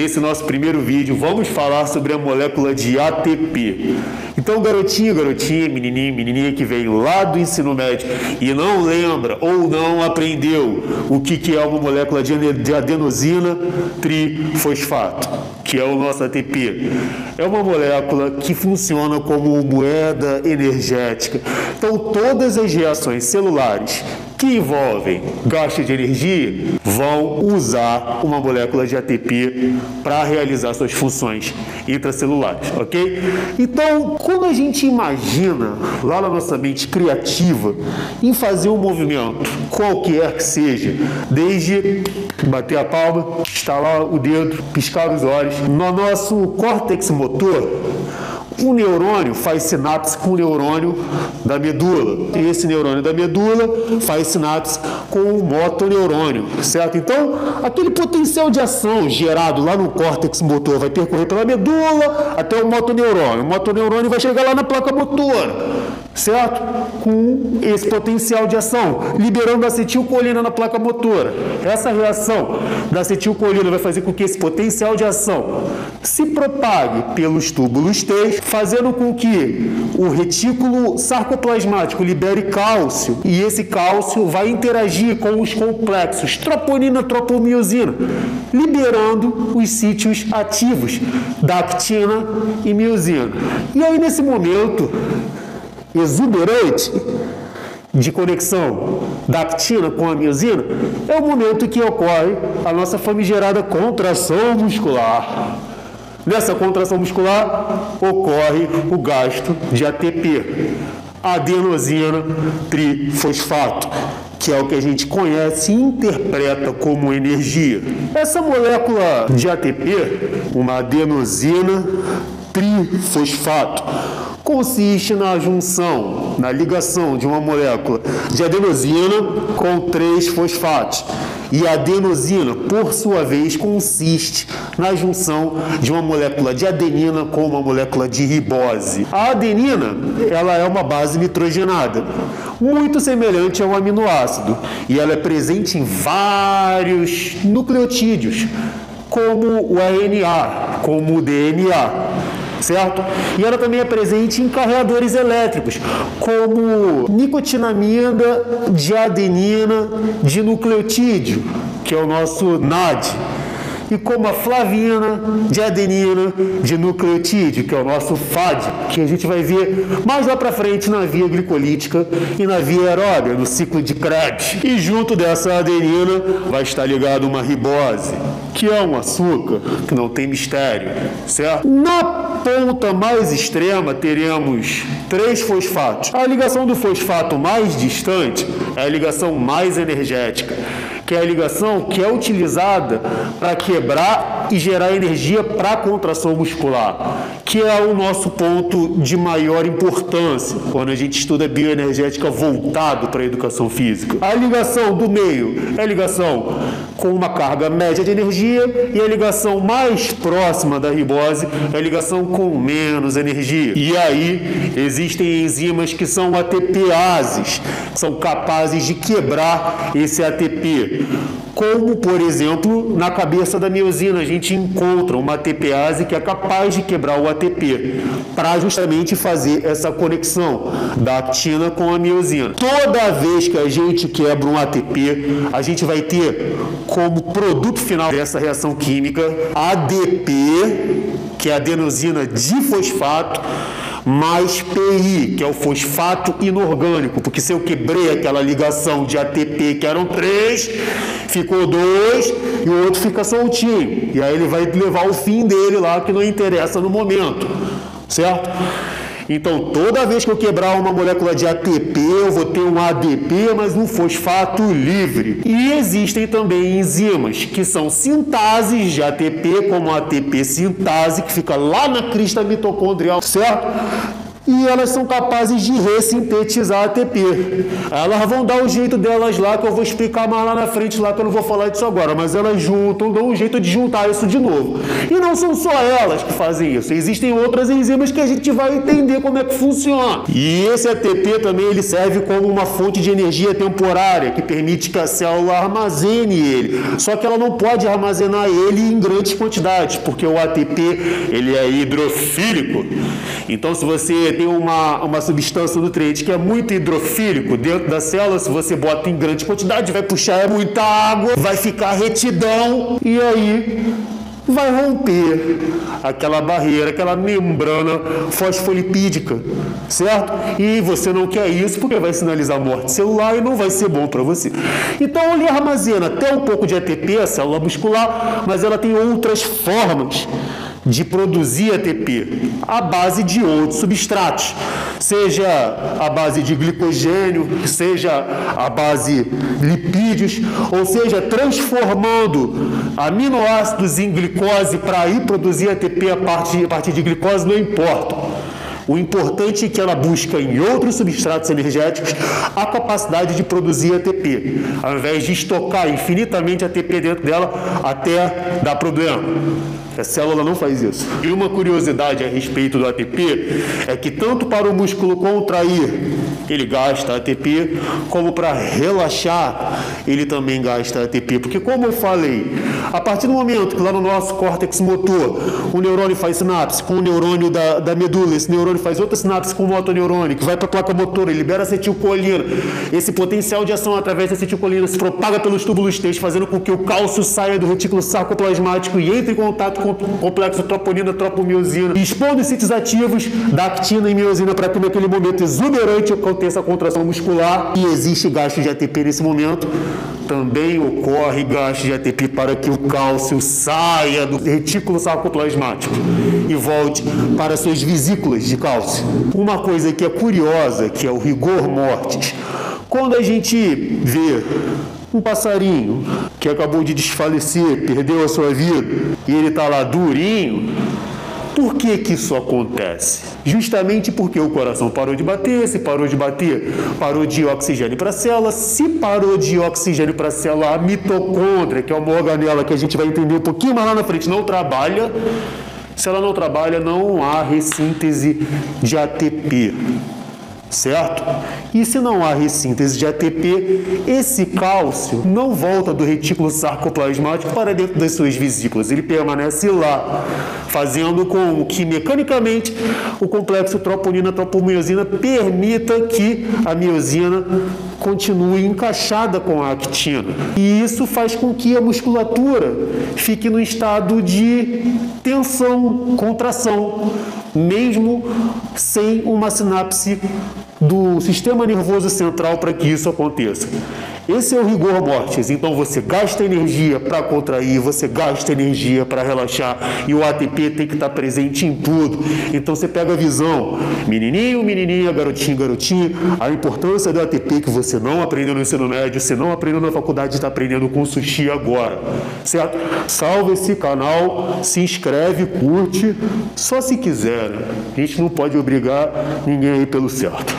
nesse nosso primeiro vídeo, vamos falar sobre a molécula de ATP. Então, garotinho, garotinha, menininho, menininha que veio lá do ensino médio e não lembra ou não aprendeu o que é uma molécula de adenosina trifosfato, que é o nosso ATP. É uma molécula que funciona como moeda energética. Então, todas as reações celulares que envolvem gasto de energia vão usar uma molécula de ATP para realizar suas funções intracelulares, ok? Então, quando a gente imagina lá na nossa mente criativa em fazer um movimento, qualquer que seja, desde bater a palma, estalar o dedo, piscar os olhos, no nosso córtex motor, um neurônio faz sinapse com o neurônio da medula. E esse neurônio da medula faz sinapse com o motoneurônio, certo? Então, aquele potencial de ação gerado lá no córtex motor vai percorrer pela medula até o motoneurônio. O motoneurônio vai chegar lá na placa motora, certo? Com esse potencial de ação, liberando acetilcolina na placa motora. Essa reação da acetilcolina vai fazer com que esse potencial de ação se propague pelos túbulos T, fazendo com que o retículo sarcoplasmático libere cálcio, e esse cálcio vai interagir com os complexos troponina, tropomiosina, liberando os sítios ativos da actina e miosina. E aí, nesse momento exuberante de conexão da actina com a miosina, é o momento que ocorre a nossa famigerada contração muscular. Nessa contração muscular ocorre o gasto de ATP, adenosina trifosfato, que é o que a gente conhece e interpreta como energia. Essa molécula de ATP, uma adenosina trifosfato, consiste na junção, na ligação de uma molécula de adenosina com 3 fosfatos. E a adenosina, por sua vez, consiste na junção de uma molécula de adenina com uma molécula de ribose. A adenina, ela é uma base nitrogenada, muito semelhante ao aminoácido, e ela é presente em vários nucleotídeos, como o RNA, como o DNA. Certo? E ela também é presente em carreadores elétricos, como nicotinamida de adenina de nucleotídeo, que é o nosso NAD, e como a flavina de adenina de nucleotídeo, que é o nosso FAD, que a gente vai ver mais lá para frente na via glicolítica e na via aeróbia, no ciclo de Krebs. E junto dessa adenina vai estar ligado uma ribose, que é um açúcar que não tem mistério, certo? Na ponta mais extrema teremos 3 fosfatos. A ligação do fosfato mais distante é a ligação mais energética, que é a ligação que é utilizada para quebrar e gerar energia para a contração muscular, que é o nosso ponto de maior importância quando a gente estuda bioenergética voltado para a educação física. A ligação do meio é a ligação com uma carga média de energia, e a ligação mais próxima da ribose é a ligação com menos energia. E aí existem enzimas que são ATPases, que são capazes de quebrar esse ATP. Como, por exemplo, na cabeça da miosina, a gente encontra uma ATPase que é capaz de quebrar o ATP, para justamente fazer essa conexão da actina com a miosina. Toda vez que a gente quebra um ATP, a gente vai ter como produto final dessa reação química ADP, que é adenosina difosfato, mais PI, que é o fosfato inorgânico, porque se eu quebrei aquela ligação de ATP, que eram 3, ficou 2 e o outro fica soltinho. E aí ele vai levar o fim dele lá, que não interessa no momento, certo? Então, toda vez que eu quebrar uma molécula de ATP, eu vou ter um ADP, mas um fosfato livre. E existem também enzimas que são sintases de ATP, como a ATP sintase, que fica lá na crista mitocondrial, certo? e elas são capazes de ressintetizar ATP. Elas vão dar o jeito delas lá, que eu vou explicar mais lá na frente, lá que eu não vou falar disso agora, mas elas juntam, dão um jeito de juntar isso de novo. E não são só elas que fazem isso, existem outras enzimas que a gente vai entender como é que funciona. E esse ATP também ele serve como uma fonte de energia temporária, que permite que a célula armazene ele, só que ela não pode armazenar ele em grandes quantidades, porque o ATP ele é hidrofílico. Então, se você tem uma substância nutriente que é muito hidrofílico dentro da célula, se você bota em grande quantidade, vai puxar muita água, vai ficar retidão, e aí vai romper aquela barreira, aquela membrana fosfolipídica, certo? E você não quer isso porque vai sinalizar morte celular e não vai ser bom para você. Então ele armazena até um pouco de ATP, a célula muscular, mas ela tem outras formas de produzir ATP à base de outros substratos, seja a base de glicogênio, seja a base lipídios, ou seja, transformando aminoácidos em glicose para ir produzir ATP a partir de glicose, não importa. O importante é que ela busca em outros substratos energéticos a capacidade de produzir ATP, ao invés de estocar infinitamente ATP dentro dela até dar problema. A célula não faz isso. E uma curiosidade a respeito do ATP é que tanto para o músculo contrair ele gasta ATP, como para relaxar ele também gasta ATP, porque como eu falei, a partir do momento que lá no nosso córtex motor o neurônio faz sinapse com o neurônio da medula, esse neurônio faz outra sinapse com o motoneurônio, que vai para a placa motora, ele libera acetilcolina, esse potencial de ação através da acetilcolina se propaga pelos túbulos T, fazendo com que o cálcio saia do retículo sarcoplasmático e entre em contato com o complexo troponina, tropomiosina, expondo os sítios ativos da actina e miosina para que naquele momento exuberante aconteça a contração muscular, e existe gasto de ATP nesse momento. Também ocorre gasto de ATP para que o cálcio saia do retículo sarcoplasmático e volte para suas vesículas de cálcio. Uma coisa que é curiosa, que é o rigor mortis. Quando a gente vê um passarinho que acabou de desfalecer, perdeu a sua vida, e ele está lá durinho, por que que isso acontece? Justamente porque o coração parou de bater, se parou de bater, parou de ir oxigênio para a célula, se parou de ir oxigênio para a célula, a mitocôndria, que é uma organela que a gente vai entender um pouquinho mais lá na frente, não trabalha. Se ela não trabalha, não há ressíntese de ATP. Certo? E se não há ressíntese de ATP, esse cálcio não volta do retículo sarcoplasmático para dentro das suas vesículas. Ele permanece lá, fazendo com que, mecanicamente, o complexo troponina-tropomiosina permita que a miosina continue encaixada com a actina. E isso faz com que a musculatura fique no estado de tensão, contração, mesmo sem uma sinapse do sistema nervoso central para que isso aconteça. Esse é o rigor mortis. Então você gasta energia para contrair, você gasta energia para relaxar, e o ATP tem que estar presente em tudo. Então você pega a visão, menininho, menininha, garotinho, garotinha, a importância do ATP que você não aprendeu no ensino médio, você não aprendeu na faculdade, está aprendendo com o Sushi agora, certo? Salva esse canal, se inscreve, curte, só se quiser, né? A gente não pode obrigar ninguém aí pelo certo.